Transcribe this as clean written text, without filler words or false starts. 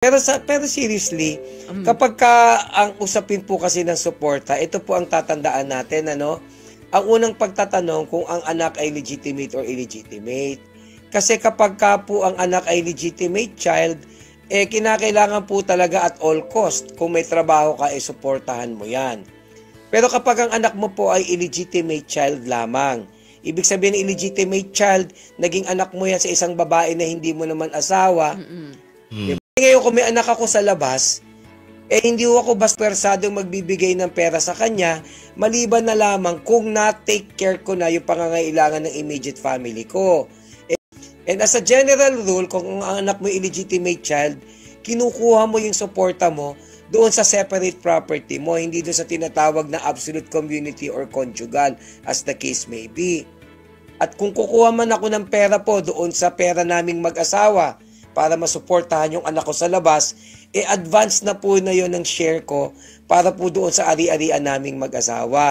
Pero seriously, kapag ang usapin po kasi ng suporta, ito po ang tatandaan natin, ano? Ang unang pagtatanong kung ang anak ay legitimate or illegitimate. Kasi kapag po ang anak ay legitimate child, kinakailangan po talaga at all cost, kung may trabaho ka, suportahan mo yan. Pero kapag ang anak mo po ay illegitimate child lamang, ibig sabihin illegitimate child, naging anak mo yan sa isang babae na hindi mo naman asawa, ngayon kung may anak ako sa labas, hindi ako basta persadong magbibigay ng pera sa kanya, maliban na lamang kung na-take care ko na yung pangangailangan ng immediate family ko. And as a general rule, kung ang anak mo illegitimate child, kinukuha mo yung suporta mo doon sa separate property mo, hindi doon sa tinatawag na absolute community or conjugal, as the case may be. At kung kukuha man ako ng pera po doon sa pera naming mag-asawa, para masuportahan yung anak ko sa labas, advance na po na yon ng share ko para po doon sa ari-arian naming mag-asawa.